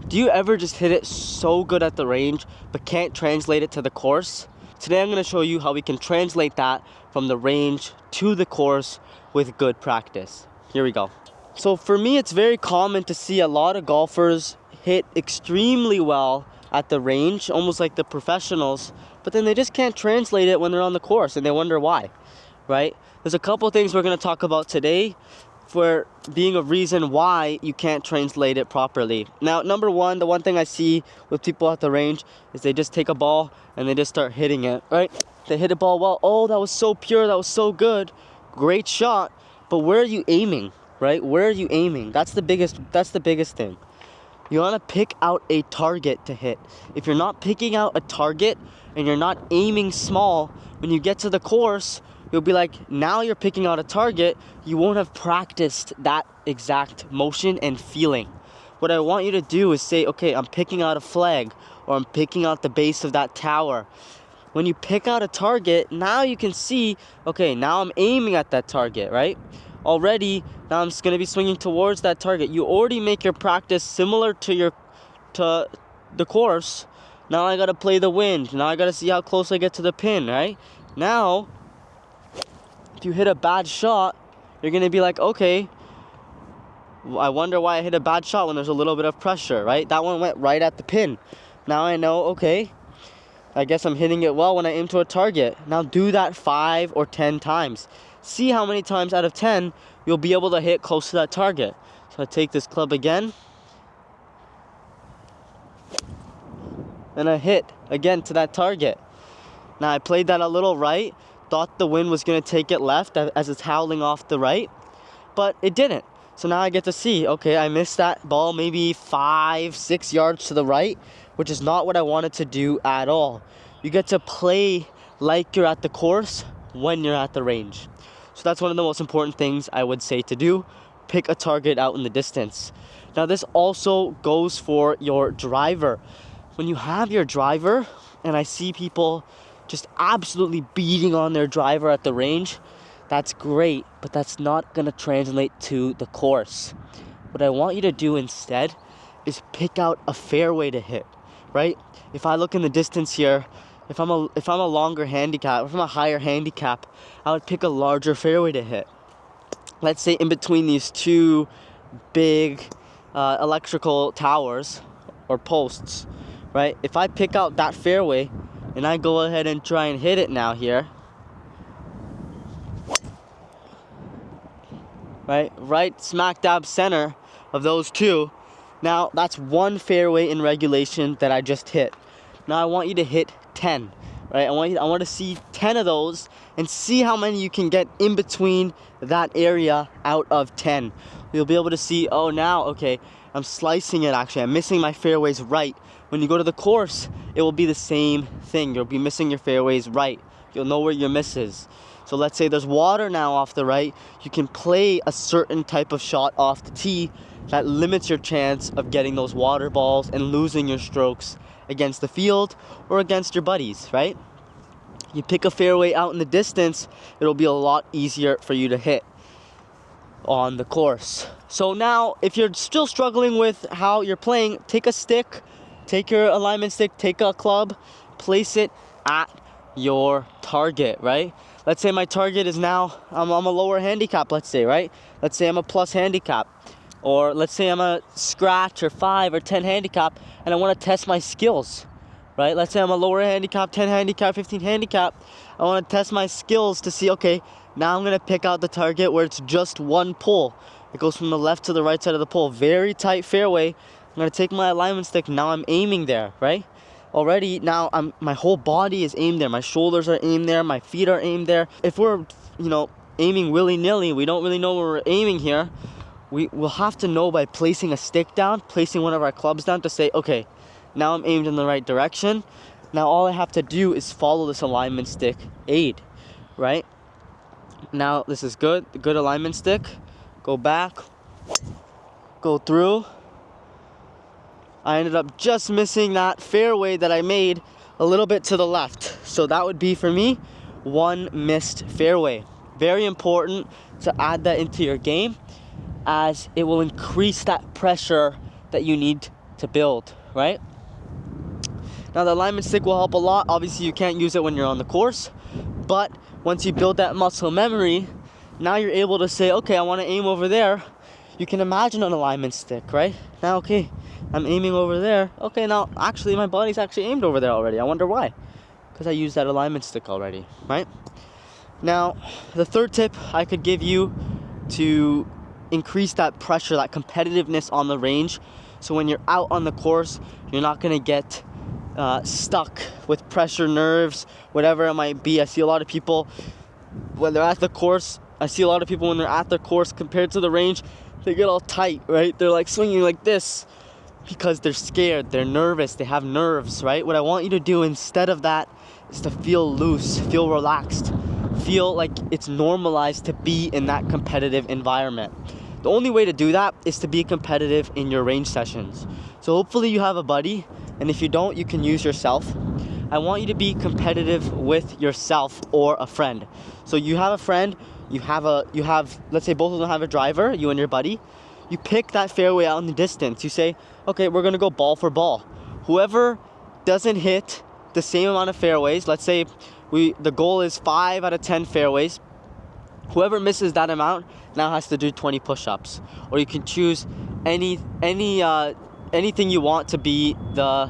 Do you ever just hit it so good at the range but can't translate it to the course? Today I'm going to show you how we can translate that from the range to the course with good practice. Here we go. So for me, it's very common to see a lot of golfers hit extremely well at the range, almost like the professionals, but then they just can't translate it when they're on the course and they wonder why, right? There's a couple things we're going to talk about today for being a reason why you can't translate it properly. Now, number one, the one thing I see with people at the range is they just take a ball and they just start hitting it, right? They hit a ball well. Oh, that was so pure. That was so good. Great shot. But where are you aiming, right? Where are you aiming? That's the biggest thing. You want to pick out a target to hit. If you're not picking out a target and you're not aiming small, when you get to the course, you'll be like, now you're picking out a target, you won't have practiced that exact motion and feeling. What I want you to do is say, okay, I'm picking out a flag, or I'm picking out the base of that tower. When you pick out a target, now you can see, okay, now I'm aiming at that target, right? Already, now I'm just going to be swinging towards that target. You already make your practice similar to the course. Now I got to play the wind. Now I got to see how close I get to the pin, right? Now, if you hit a bad shot, you're going to be like, okay, I wonder why I hit a bad shot when there's a little bit of pressure, right? That one went right at the pin. Now I know, okay, I guess I'm hitting it well when I aim to a target. Now do that 5 or 10 times. See how many times out of 10 you'll be able to hit close to that target. So I take this club again. And I hit again to that target. Now I played that a little right. Thought the wind was going to take it left as it's howling off the right. But it didn't. So now I get to see, okay, I missed that ball maybe 5-6 yards to the right, which is not what I wanted to do at all. You get to play like you're at the course when you're at the range. So that's one of the most important things I would say to do. Pick a target out in the distance. Now this also goes for your driver. When you have your driver, and I see people just absolutely beating on their driver at the range, that's great, but that's not going to translate to the course. What I want you to do instead is pick out a fairway to hit, right? If I look in the distance here, if I'm a longer handicap, if I'm a higher handicap, I would pick a larger fairway to hit. Let's say in between these two big electrical towers or posts, right? If I pick out that fairway and I go ahead and try and hit it now here, right smack dab center of those two. Now that's one fairway in regulation that I just hit. Now I want you to hit 10, right? I want to see 10 of those and see how many you can get in between that area out of 10. You'll be able to see, oh, now, okay, I'm slicing it actually. I'm missing my fairways right. When you go to the course, it will be the same thing. You'll be missing your fairways right. You'll know where your miss is. So let's say there's water now off the right. You can play a certain type of shot off the tee that limits your chance of getting those water balls and losing your strokes against the field or against your buddies, right? You pick a fairway out in the distance, it'll be a lot easier for you to hit on the course. So now, if you're still struggling with how you're playing, take a stick, take your alignment stick, take a club, place it at your target, right? Let's say my target is now, I'm a lower handicap, let's say, right? Let's say I'm a plus handicap. Or let's say I'm a scratch or 5 or 10 handicap and I want to test my skills, right? Let's say I'm a lower handicap, 10 handicap, 15 handicap. I want to test my skills to see, okay, now I'm going to pick out the target where it's just one pull. It goes from the left to the right side of the pole. Very tight fairway. I'm going to take my alignment stick. Now I'm aiming there, right? Already now my whole body is aimed there. My shoulders are aimed there. My feet are aimed there. If we're, aiming willy-nilly, we don't really know where we're aiming here. We will have to know by placing a stick down, placing one of our clubs down to say, okay, now I'm aimed in the right direction. Now all I have to do is follow this alignment stick aid, right? Now this is good, the good alignment stick. Go back, go through. I ended up just missing that fairway that I made a little bit to the left. So that would be for me one missed fairway. Very important to add that into your game, as it will increase that pressure that you need to build, right? Now the alignment stick will help a lot. Obviously you can't use it when you're on the course, but once you build that muscle memory, now you're able to say, okay, I want to aim over there. You can imagine an alignment stick, right? Now, okay, I'm aiming over there. Okay, now actually my body's actually aimed over there already. I wonder why. Because I used that alignment stick already, right? Now, the third tip I could give you to increase that pressure, that competitiveness on the range. So when you're out on the course, you're not gonna get stuck with pressure, nerves, whatever it might be. I see a lot of people when they're at the course. When they're at the course compared to the range, they get all tight, right? They're like swinging like this because they're scared, they're nervous, they have nerves, right? What I want you to do instead of that is to feel loose, feel relaxed, feel like it's normalized to be in that competitive environment. The only way to do that is to be competitive in your range sessions. So hopefully you have a buddy, and if you don't, you can use yourself. I want you to be competitive with yourself or a friend. So you have a friend, you have let's say both of them have a driver, you and your buddy. You pick that fairway out in the distance. You say, okay, we're gonna go ball for ball. Whoever doesn't hit the same amount of fairways, let's say the goal is 5 out of 10 fairways. Whoever misses that amount now has to do 20 push-ups. Or you can choose anything you want to be the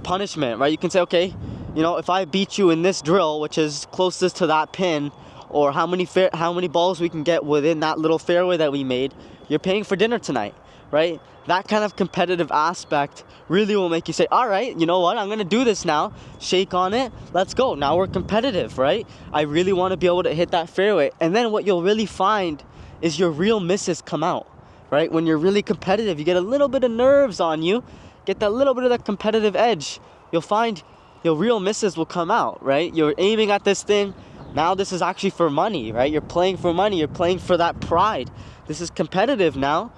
punishment, right? You can say, okay, if I beat you in this drill, which is closest to that pin, or how many balls we can get within that little fairway that we made, you're paying for dinner tonight, right? That kind of competitive aspect really will make you say, all right, you know what, I'm gonna do this now. Shake on it, let's go. Now we're competitive, right? I really want to be able to hit that fairway. And then what you'll really find is your real misses come out, right? When you're really competitive, you get a little bit of nerves on you, get that little bit of that competitive edge. You'll find your real misses will come out, right? You're aiming at this thing. Now this is actually for money, right? You're playing for money. You're playing for that pride. This is competitive now.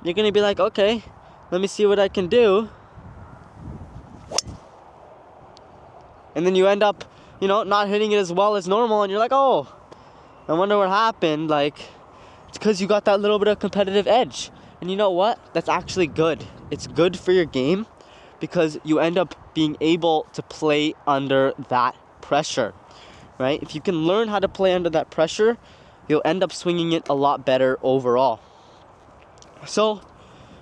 You're going to be like, okay, let me see what I can do. And then you end up, not hitting it as well as normal. And you're like, oh, I wonder what happened. Like, it's because you got that little bit of competitive edge. And you know what? That's actually good. It's good for your game because you end up being able to play under that pressure, right? If you can learn how to play under that pressure, you'll end up swinging it a lot better overall. So,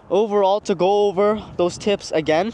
overall, to go over those tips again,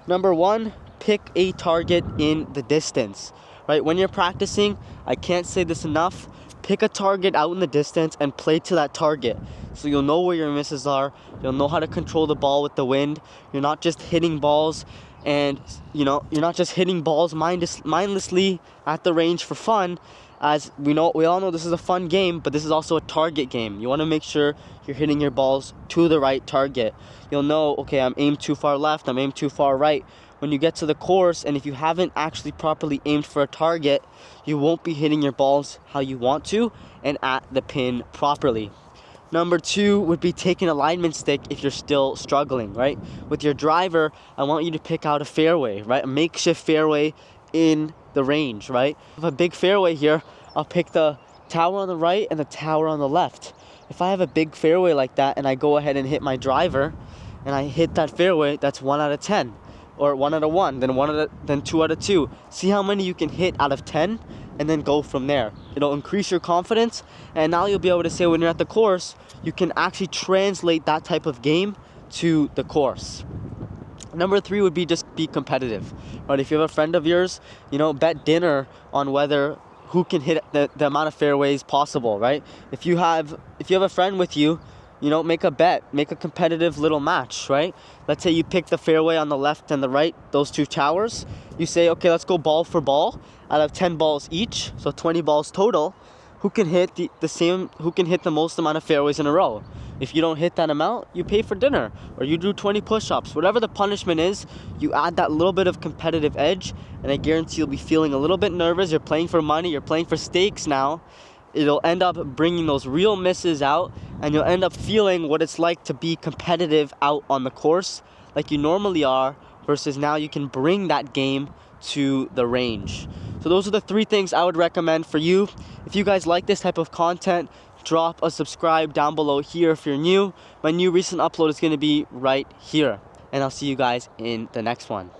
number 1, pick a target in the distance, right? When you're practicing, I can't say this enough, pick a target out in the distance and play to that target. So you'll know where your misses are, you'll know how to control the ball with the wind. You're not just hitting balls and, you're not just hitting balls mindlessly at the range for fun. As we all know this is a fun game, but this is also a target game. You want to make sure you're hitting your balls to the right target. You'll know, okay, I'm aimed too far left, I'm aimed too far right. When you get to the course, and if you haven't actually properly aimed for a target, you won't be hitting your balls how you want to and at the pin properly. Number 2 would be take an alignment stick if you're still struggling, right? With your driver, I want you to pick out a fairway, right? A makeshift fairway in the range, right? If I have a big fairway here, I'll pick the tower on the right and the tower on the left. If I have a big fairway like that and I go ahead and hit my driver and I hit that fairway, that's 1 out of 10 or 1 out of 1, then 2 out of 2. See how many you can hit out of 10 and then go from there. It'll increase your confidence, and now you'll be able to say when you're at the course, you can actually translate that type of game to the course. Number 3 would be just be competitive, right? If you have a friend of yours, bet dinner on who can hit the amount of fairways possible, right? If you have a friend with you, make a bet, make a competitive little match, right? Let's say you pick the fairway on the left and the right, those 2 towers. You say, okay, let's go ball for ball out of 10 balls each, so 20 balls total. Who can hit who can hit the most amount of fairways in a row? If you don't hit that amount, you pay for dinner or you do 20 push-ups. Whatever the punishment is, you add that little bit of competitive edge, and I guarantee you'll be feeling a little bit nervous. You're playing for money, you're playing for stakes now. It'll end up bringing those real misses out, and you'll end up feeling what it's like to be competitive out on the course like you normally are, versus now you can bring that game to the range. So those are the 3 things I would recommend for you. If you guys like this type of content, drop a subscribe down below here if you're new. My new recent upload is going to be right here. And I'll see you guys in the next one.